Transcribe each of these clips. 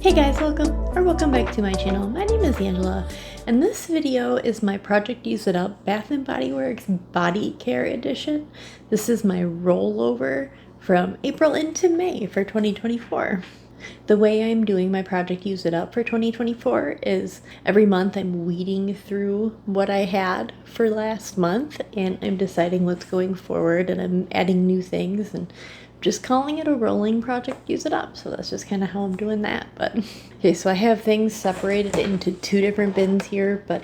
Hey guys, welcome back to my channel. My name is Angela, and this video is my Project Use It Up Bath & Body Works Body Care Edition. This is my rollover from April into May for 2024. The way I'm doing my Project Use It Up for 2024 is every month I'm weeding through what I had for last month and I'm deciding what's going forward, and I'm adding new things and just calling it a rolling Project Use It Up. So that's just kind of how I'm doing that. But okay, so I have things separated into two different bins here, but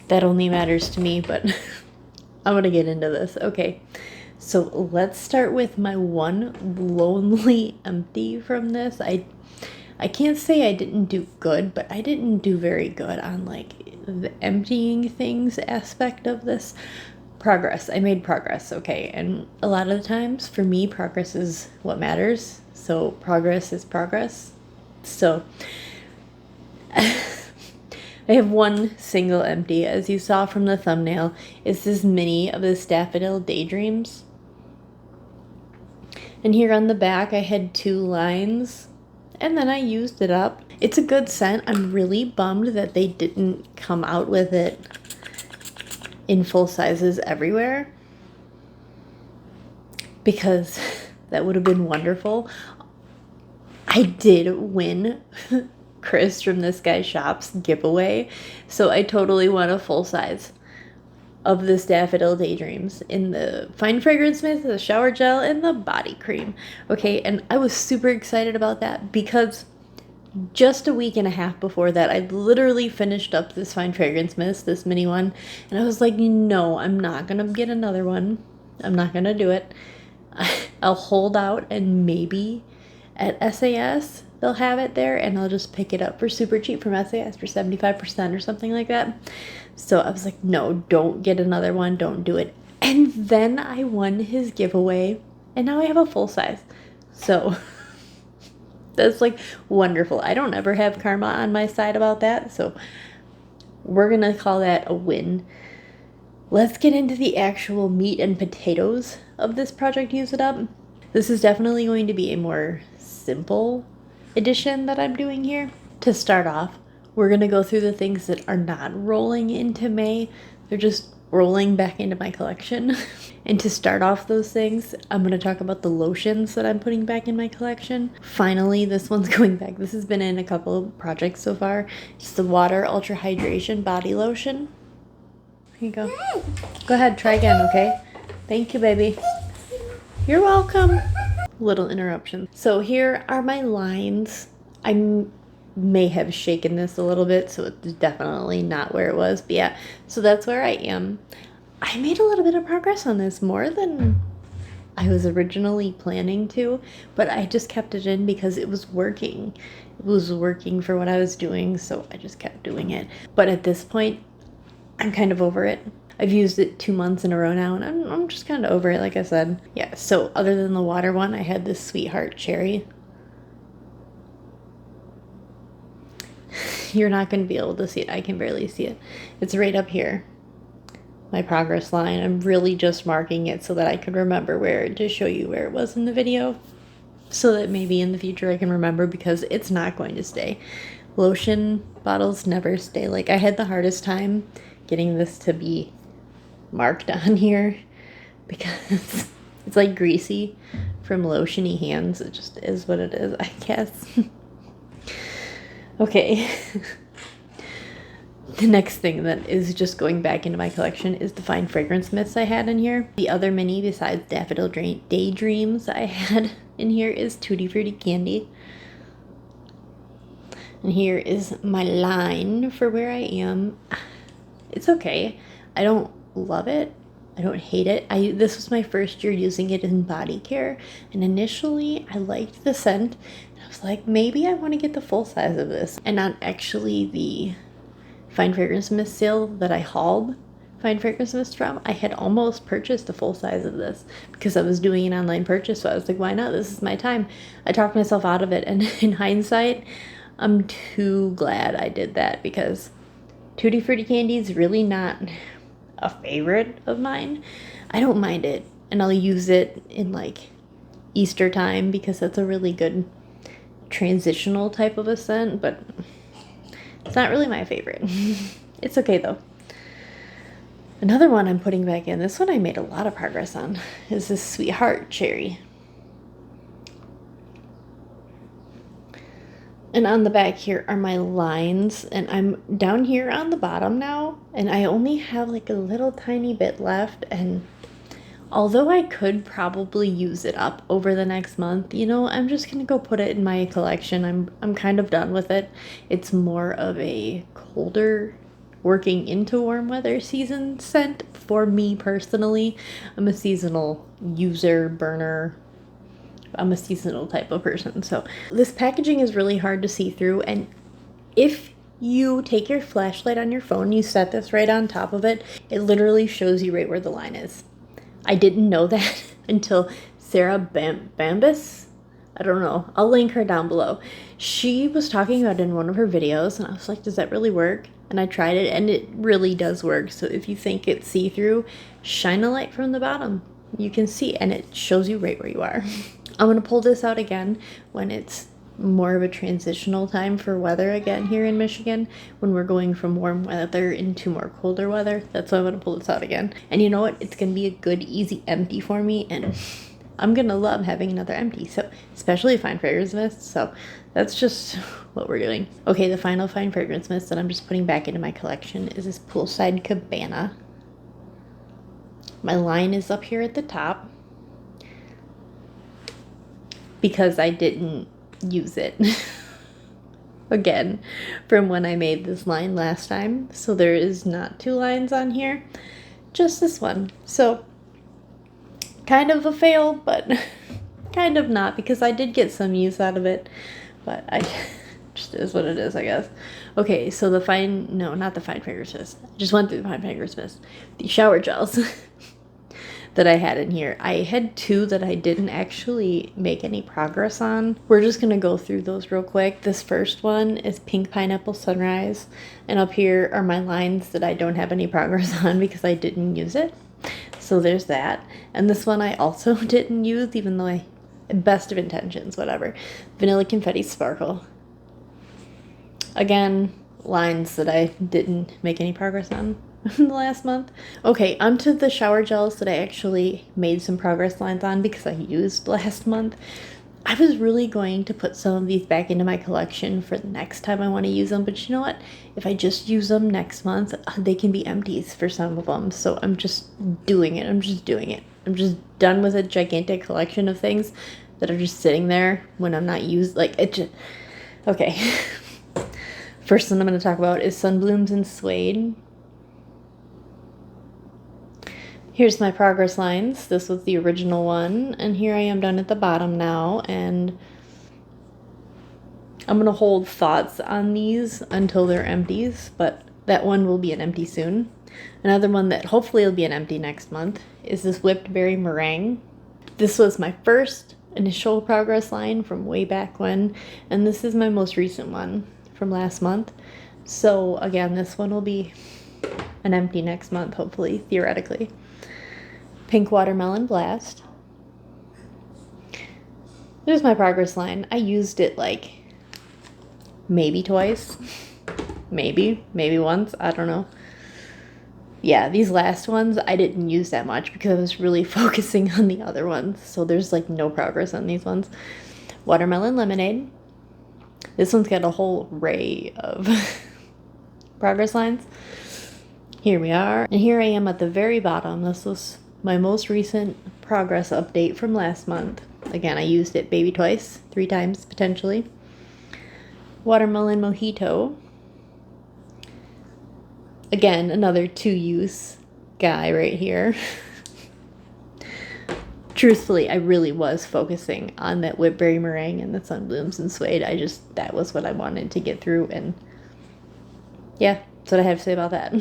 that only matters to me. But I'm gonna get into this. Okay, so let's start with my one lonely empty from this. I can't say I didn't do good, but I didn't do very good on like the emptying things aspect of this. Progress. I made progress, okay, and a lot of the times for me progress is what matters, so progress is progress. So I have one single empty, as you saw from the thumbnail. It's this mini of the Daffodil Daydreams, and here on the back I had two lines and then I used it up. It's a good scent. I'm really bummed that they didn't come out with it in full sizes everywhere, because that would have been wonderful. I did win Chris from This Guy Shops giveaway, so I totally want a full size of this Daffodil Daydreams in the fine fragrance mist, the shower gel, and the body cream. Okay, and I was super excited about that because just a week and a half before that, I literally finished up this fine fragrance mist, this mini one, and I was like, no, I'm not gonna get another one. I'm not gonna do it. I'll hold out, and maybe at SAS they'll have it there, and I'll just pick it up for super cheap from SAS for 75% or something like that. So I was like, no, don't get another one, don't do it. And then I won his giveaway, and now I have a full size. So that's like wonderful. I don't ever have karma on my side about that, so we're gonna call that a win. Let's get into the actual meat and potatoes of this Project Use It Up. This is definitely going to be a more simple edition that I'm doing here. To start off, we're gonna go through the things that are not rolling into May. They're just rolling back into my collection. And to start off those things, I'm going to talk about the lotions that I'm putting back in my collection. Finally, this one's going back. This has been in a couple of projects so far. It's the Water Ultra Hydration Body Lotion. Here you go. Go ahead, try again, okay? Thank you, baby. You're welcome. Little interruption. So here are my lines. I may have shaken this a little bit, so it's definitely not where it was. But yeah, so that's where I am. I made a little bit of progress on this, more than I was originally planning to, but I just kept it in because it was working. It was working for what I was doing, so I just kept doing it. But at this point, I'm kind of over it. I've used it 2 months in a row now, and I'm just kind of over it, like I said. Yeah, so other than the water one, I had this Sweetheart Cherry. You're not going to be able to see it. I can barely see it. It's right up here. My progress line. I'm really just marking it so that I can remember where, to show you where it was in the video, so that maybe in the future I can remember, because it's not going to stay. Lotion bottles never stay. Like, I had the hardest time getting this to be marked on here because it's like greasy from lotiony hands. It just is what it is, I guess. Okay. The next thing that is just going back into my collection is the fine fragrance mists I had in here. The other mini besides Daffodil Daydreams I had in here is Tutti Frutti Candy. And here is my line for where I am. It's okay. I don't love it. I don't hate it. This was my first year using it in body care, and initially I liked the scent. And I was like, maybe I want to get the full size of this, and not actually the fine fragrance mist sale that I hauled fine fragrance mist from. I had almost purchased a full size of this because I was doing an online purchase, so I was like, why not? This is my time. I talked myself out of it, and in hindsight, I'm too glad I did that, because Tutti Frutti Candy is really not a favorite of mine. I don't mind it, and I'll use it in like Easter time because that's a really good transitional type of a scent, but it's not really my favorite. It's okay though. Another one I'm putting back in, this one I made a lot of progress on, is this Sweetheart Cherry. And on the back here are my lines, and I'm down here on the bottom now, and I only have like a little tiny bit left, and although I could probably use it up over the next month, you know, I'm just gonna go put it in my collection. I'm kind of done with it. It's more of a colder, working into warm weather season scent for me personally. I'm a seasonal user, burner. I'm a seasonal type of person. So this packaging is really hard to see through, and if you take your flashlight on your phone, you set this right on top of it, it literally shows you right where the line is. I didn't know that until Sarah Bambas. I don't know. I'll link her down below. She was talking about it in one of her videos, and I was like, does that really work? And I tried it, and it really does work. So if you think it's see-through, shine a light from the bottom. You can see, and it shows you right where you are. I'm going to pull this out again when it's more of a transitional time for weather again here in Michigan, when we're going from warm weather into more colder weather. That's why I'm going to pull this out again. And you know what? It's going to be a good, easy empty for me, and I'm going to love having another empty. So, especially fine fragrance mist. So, that's just what we're doing. Okay, the final fine fragrance mist that I'm just putting back into my collection is this Poolside Cabana. My line is up here at the top because I didn't use it again from when I made this line last time. So there is not 2 lines on here, just this one. So kind of a fail, but kind of not, because I did get some use out of it, but I just is what it is, I guess. Okay, so the fine, no, not the fine fragrance mist. I just went through the fine fragrance mist. The shower gels that I had in here. I had 2 that I didn't actually make any progress on. We're just gonna go through those real quick. This first one is Pink Pineapple Sunrise, and up here are my lines that I don't have any progress on because I didn't use it. So there's that. And this one I also didn't use, even though best of intentions, whatever. Vanilla Confetti Sparkle. Again, lines that I didn't make any progress on in the last month. Okay, onto the shower gels that I actually made some progress lines on because I used last month. I was really going to put some of these back into my collection for the next time I want to use them, but you know what? If I just use them next month, they can be empties for some of them. So I'm just doing it. I'm just doing it. I'm just done with a gigantic collection of things that are just sitting there when I'm not used. Like, it just... Okay. First one I'm going to talk about is Sunblooms and Suede. Here's my progress lines. This was the original one, and here I am down at the bottom now, and I'm going to hold thoughts on these until they're empties, but that one will be an empty soon. Another one that hopefully will be an empty next month is this Whipped Berry Meringue. This was my first initial progress line from way back when, and this is my most recent one from last month. So again, this one will be an empty next month, hopefully, theoretically. Pink Watermelon Blast. There's my progress line. I used it like maybe twice. Maybe once. I don't know. Yeah, these last ones I didn't use that much because I was really focusing on the other ones. So there's like no progress on these ones. Watermelon Lemonade. This one's got a whole array of progress lines. Here we are. And here I am at the very bottom. This was my most recent progress update from last month. Again, I used it maybe twice, 3 times potentially. Watermelon Mojito. Again, another 2-use guy right here. Truthfully, I really was focusing on that Whipped Berry Meringue and the Sunblooms and Suede. That was what I wanted to get through, and yeah, that's what I have to say about that.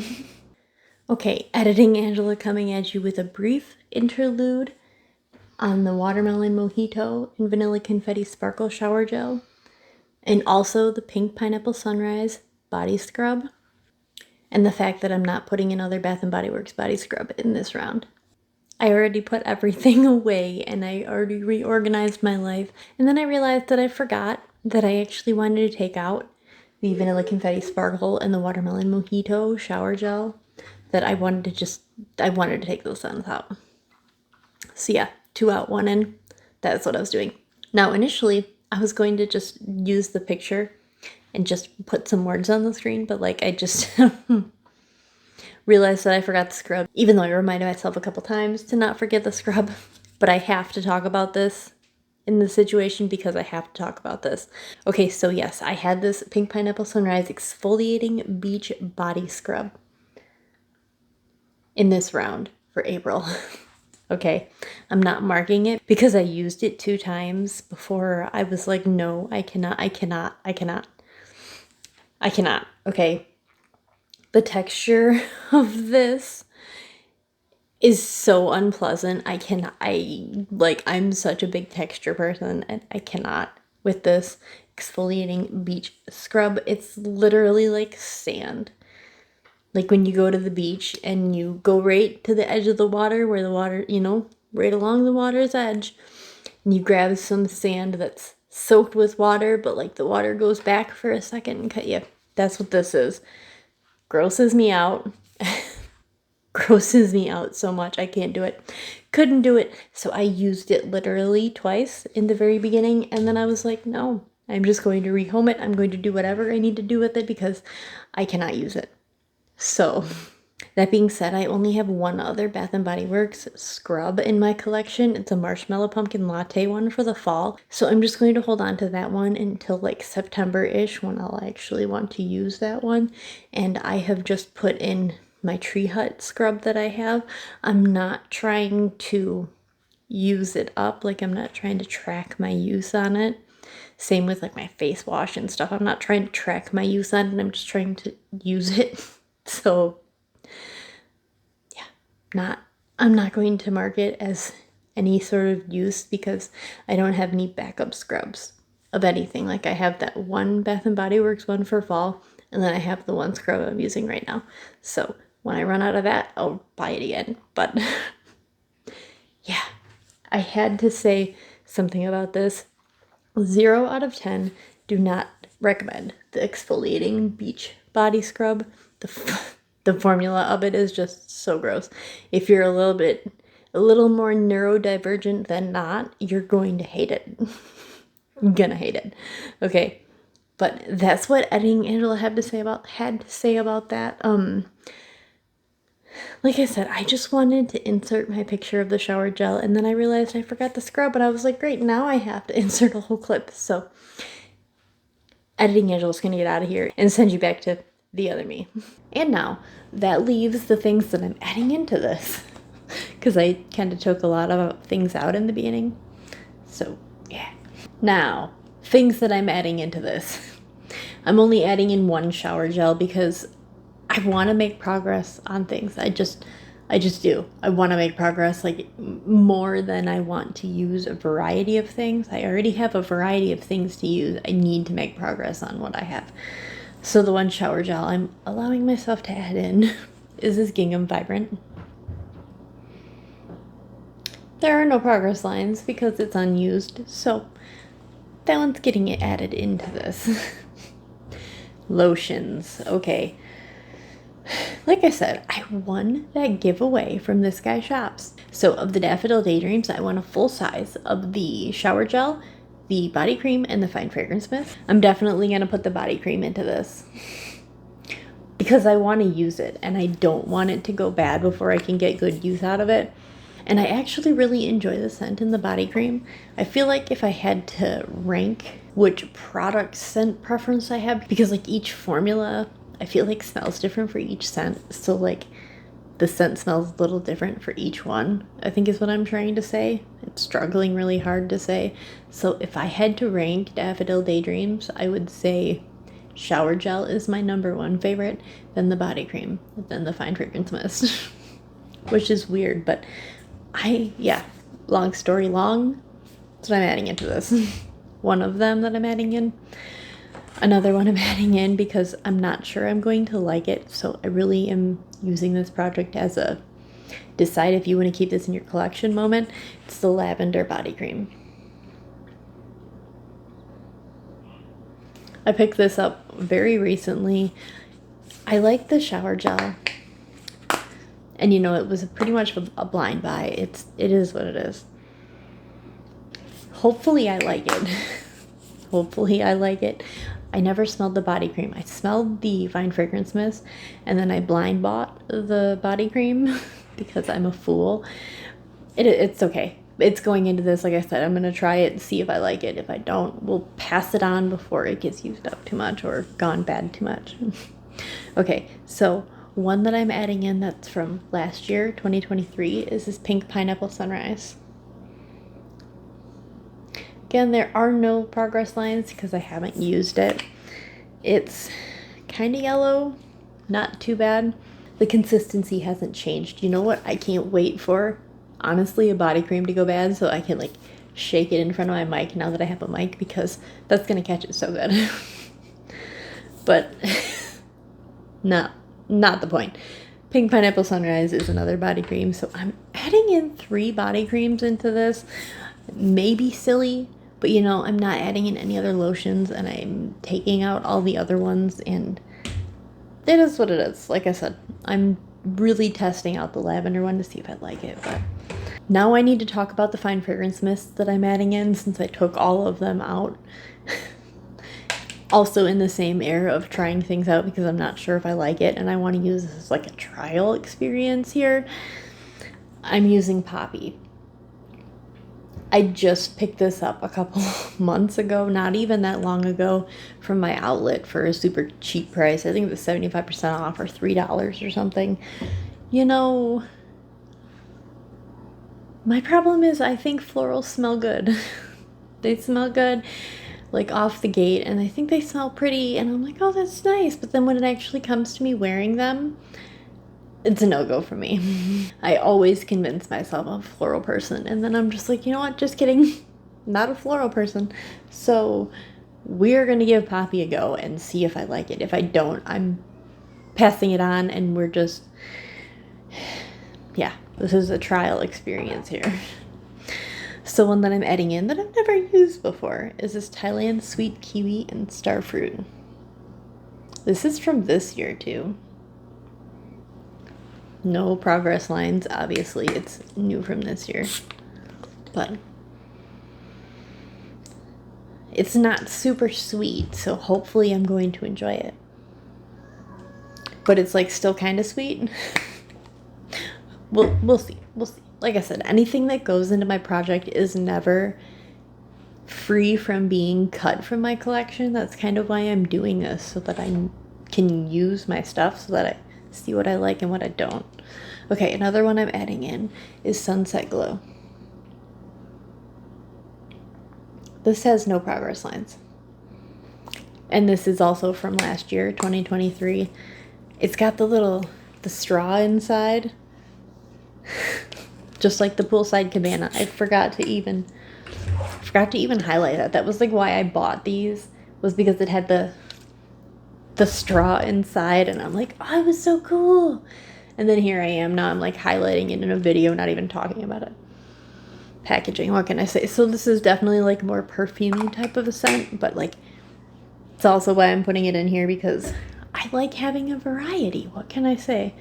Okay, Editing Angela coming at you with a brief interlude on the Watermelon Mojito and Vanilla Confetti Sparkle Shower Gel, and also the Pink Pineapple Sunrise Body Scrub, and the fact that I'm not putting another Bath & Body Works body scrub in this round. I already put everything away, and I already reorganized my life, and then I realized that I forgot that I actually wanted to take out, the Vanilla Confetti Sparkle and the Watermelon Mojito Shower Gel, that I wanted to take those scents out. So yeah, 2 out, 1 in. That's what I was doing. Now, initially, I was going to just use the picture and just put some words on the screen, but like I just realized that I forgot the scrub, even though I reminded myself a couple times to not forget the scrub. But I have to talk about this in the situation because I have to talk about this. Okay, so yes, I had this Pink Pineapple Sunrise Exfoliating Beach Body Scrub in this round for April. Okay, I'm not marking it because I used it 2 times before I was like, no, I cannot. Okay, the texture of this is so unpleasant. I'm such a big texture person and I cannot with this exfoliating beach scrub. It's literally like sand. Like when you go to the beach and you go right to the edge of the water where the water, right along the water's edge, and you grab some sand that's soaked with water, but like the water goes back for a second and cut you. That's what this is. Grosses me out. Grosses me out so much. I can't do it. Couldn't do it. So I used it literally twice in the very beginning. And then I was like, no, I'm just going to rehome it. I'm going to do whatever I need to do with it because I cannot use it. So that being said, I only have one other Bath & Body Works scrub in my collection. It's a Marshmallow Pumpkin Latte one for the fall. So I'm just going to hold on to that one until like September-ish when I'll actually want to use that one. And I have just put in my Tree Hut scrub that I have. I'm not trying to use it up. Like I'm not trying to track my use on it. Same with like my face wash and stuff. I'm not trying to track my use on it. I'm just trying to use it. So yeah, I'm not going to mark it as any sort of use because I don't have any backup scrubs of anything. Like I have that one Bath & Body Works one for fall, and then I have the one scrub I'm using right now. So when I run out of that, I'll buy it again. But yeah, I had to say something about this. 0 out of 10, do not recommend the exfoliating beach body scrub. The formula of it is just so gross. If you're a little more neurodivergent than not, you're going to hate it. I'm gonna hate it. Okay, but that's what Editing Angela had to say about that. Like I said, I just wanted to insert my picture of the shower gel, and then I realized I forgot the scrub, and I was like, great, now I have to insert a whole clip. So Editing Angela's gonna get out of here and send you back to the other me. And now that leaves the things that I'm adding into this, because I kind of took a lot of things out in the beginning. So yeah. Now, things that I'm adding into this. I'm only adding in 1 shower gel because I want to make progress on things. I just do. I want to make progress, like more than I want to use a variety of things. I already have a variety of things to use. I need to make progress on what I have. So the 1 shower gel I'm allowing myself to add in is this Gingham Vibrant. There are no progress lines because it's unused, so that one's getting it added into this. Lotions. Okay. Like I said, I won that giveaway from This Guy Shops. So of the Daffodil Daydreams, I won a full size of the shower gel, the body cream, and the fine fragrance mist. I'm definitely going to put the body cream into this because I want to use it and I don't want it to go bad before I can get good use out of it. And I actually really enjoy the scent in the body cream. I feel like if I had to rank which product scent preference I have, because like each formula I feel like smells different for each scent. So like the scent smells a little different for each one, I think is what I'm trying to say. It's struggling really hard to say. So if I had to rank Daffodil Daydreams, I would say shower gel is my #1 favorite, then the body cream, then the fine fragrance mist. Which is weird, but long story long, that's what I'm adding into this. One of them that I'm adding in. Another one I'm adding in because I'm not sure I'm going to like it, so I really am using this project as a decide if you want to keep this in your collection moment. It's the lavender body cream. I picked this up very recently. I like the shower gel. And you know, it was pretty much a blind buy. It is what it is. Hopefully I like it. Hopefully I like it. I never smelled the body cream. I smelled the Fine Fragrance Mist, and then I blind bought the body cream because I'm a fool. It's okay. It's going into this, like I said, I'm going to try it and see if I like it. If I don't, we'll pass it on before it gets used up too much or gone bad too much. Okay, so one that I'm adding in that's from last year, 2023, is this Pink Pineapple Sunrise. Again, there are no progress lines because I haven't used it. It's kind of yellow, not too bad. The consistency hasn't changed. You know what I can't wait for? Honestly, a body cream to go bad so I can like shake it in front of my mic now that I have a mic, because that's going to catch it so good. But not the point. Pink Pineapple Sunrise is another body cream, so I'm adding in 3 body creams into this. Maybe silly, but you know, I'm not adding in any other lotions, and I'm taking out all the other ones, and it is what it is. Like I said, I'm really testing out the lavender one to see if I like it. But now I need to talk about the Fine Fragrance Mist that I'm adding in, since I took all of them out. Also in the same era of trying things out because I'm not sure if I like it, and I want to use this as like a trial experience here. I'm using Poppy. I just picked this up a couple months ago, not even that long ago, from my outlet for a super cheap price. I think it was 75% off or $3 or something. You know, my problem is I think florals smell good. They smell good, like off the gate, and I think they smell pretty, and I'm like, oh, that's nice. But then when it actually comes to me wearing them, it's a no-go for me. I always convince myself I'm a floral person, and then I'm just like, you know what, just kidding. Not a floral person. So we're going to give Poppy a go and see if I like it. If I don't, I'm passing it on, and we're just, yeah, this is a trial experience here. So one that I'm adding in that I've never used before is this Thailand Sweet Kiwi and Starfruit. This is from this year too. No progress lines, obviously. It's new from this year. But it's not super sweet, so hopefully I'm going to enjoy it. But it's like still kind of sweet. We'll see. We'll see. Like I said, anything that goes into my project is never free from being cut from my collection. That's kind of why I'm doing this, so that I can use my stuff, so that I see what I like and what I don't. Okay, another one I'm adding in is Sunset Glow. This has no progress lines. And this is also from last year, 2023. It's got the straw inside. Just like the poolside cabana. I forgot to even highlight that. That was like why I bought these, was because it had the straw inside, and I'm like, oh, it was so cool. And then here I am, now I'm like highlighting it in a video, not even talking about it. Packaging, what can I say? So this is definitely like more perfumey type of a scent, but like, it's also why I'm putting it in here, because I like having a variety. What can I say?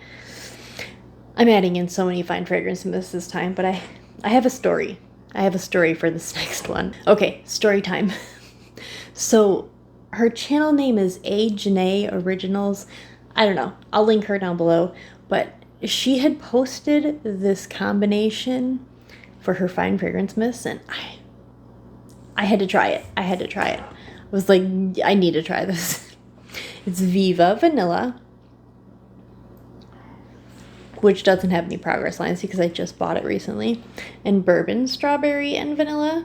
I'm adding in so many Fine Fragrance Mists this time, but I have a story. I have a story for this next one. Okay, story time. So her channel name is A. Janae Originals. I don't know. I'll link her down below. But she had posted this combination for her Fine Fragrance Mist, and I had to try it. I was like, I need to try this. It's Viva Vanilla, which doesn't have any progress lines because I just bought it recently, and Bourbon Strawberry and Vanilla.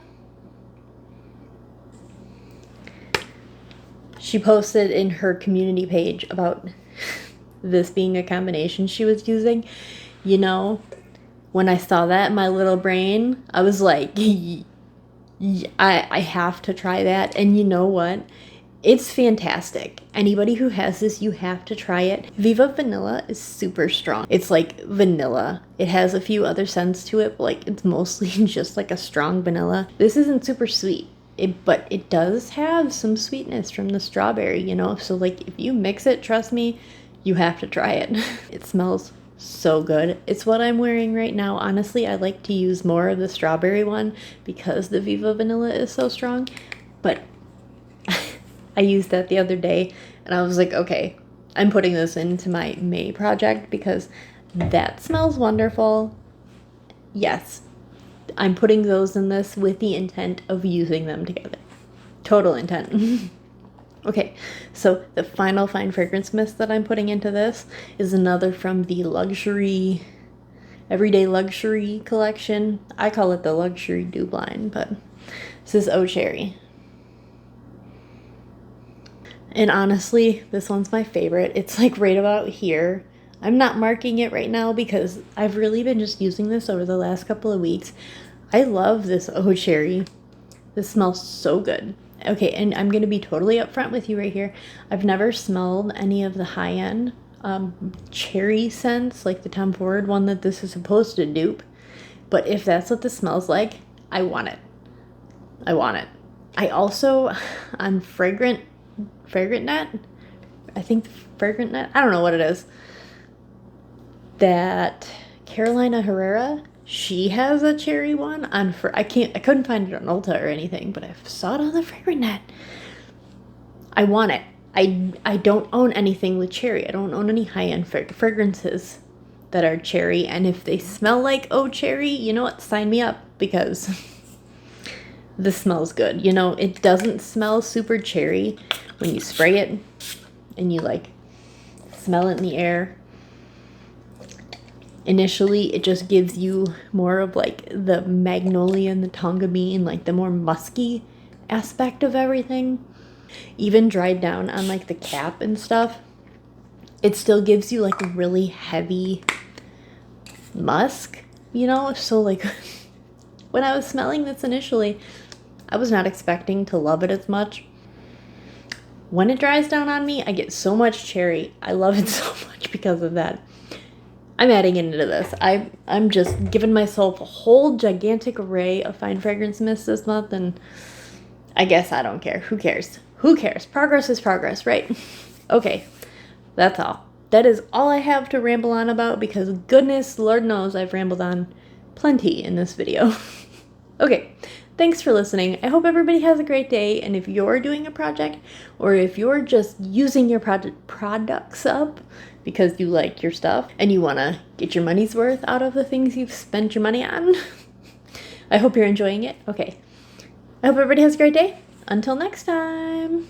She posted in her community page about this being a combination she was using. You know, when I saw that in my little brain, I was like, I have to try that. And you know what? It's fantastic. Anybody who has this, you have to try it. Viva Vanilla is super strong. It's like vanilla. It has a few other scents to it, but like it's mostly just like a strong vanilla. This isn't super sweet. But it does have some sweetness from the strawberry, you know? So like if you mix it, trust me, you have to try it. It smells so good. It's what I'm wearing right now. Honestly, I like to use more of the strawberry one because the Viva Vanilla is so strong. But I used that the other day and I was like, okay, I'm putting this into my May project because that smells wonderful. Yes, I'm putting those in this with the intent of using them together. Total intent. Okay, so the final fine fragrance mist that I'm putting into this is another from the luxury, everyday luxury collection. I call it the luxury dew line, but this is Oh Cherry. And honestly, this one's my favorite. It's like right about here. I'm not marking it right now because I've really been just using this over the last couple of weeks. I love this Oh Cherry. This smells so good. Okay, and I'm going to be totally upfront with you right here. I've never smelled any of the high-end cherry scents, like the Tom Ford one that this is supposed to dupe. But if that's what this smells like, I want it. I want it. I also, on Fragrant Net, I think Fragrant Net, I don't know what it is, that Carolina Herrera, she has a cherry one on I couldn't find it on Ulta or anything, but I saw it on the Fragrant Net. I want it. I don't own anything with cherry. I don't own any high-end fragrances that are cherry, and if they smell like Oh Cherry, you know what? Sign me up because this smells good. You know, it doesn't smell super cherry when you spray it and you like smell it in the air. Initially, it just gives you more of like the magnolia and the tonga bean, like the more musky aspect of everything. Even dried down on like the cap and stuff, it still gives you like a really heavy musk, you know? So like when I was smelling this initially, I was not expecting to love it as much. When it dries down on me, I get so much cherry. I love it so much because of that. I'm adding it into this. I'm just giving myself a whole gigantic array of fine fragrance mists this month, and I guess I don't care. Who cares? Who cares? Progress is progress, right? Okay, that's all. That is all I have to ramble on about because goodness, Lord knows I've rambled on plenty in this video. Okay, thanks for listening. I hope everybody has a great day, and if you're doing a project or if you're just using your products up because you like your stuff and you want to get your money's worth out of the things you've spent your money on, I hope you're enjoying it. Okay, I hope everybody has a great day. Until next time.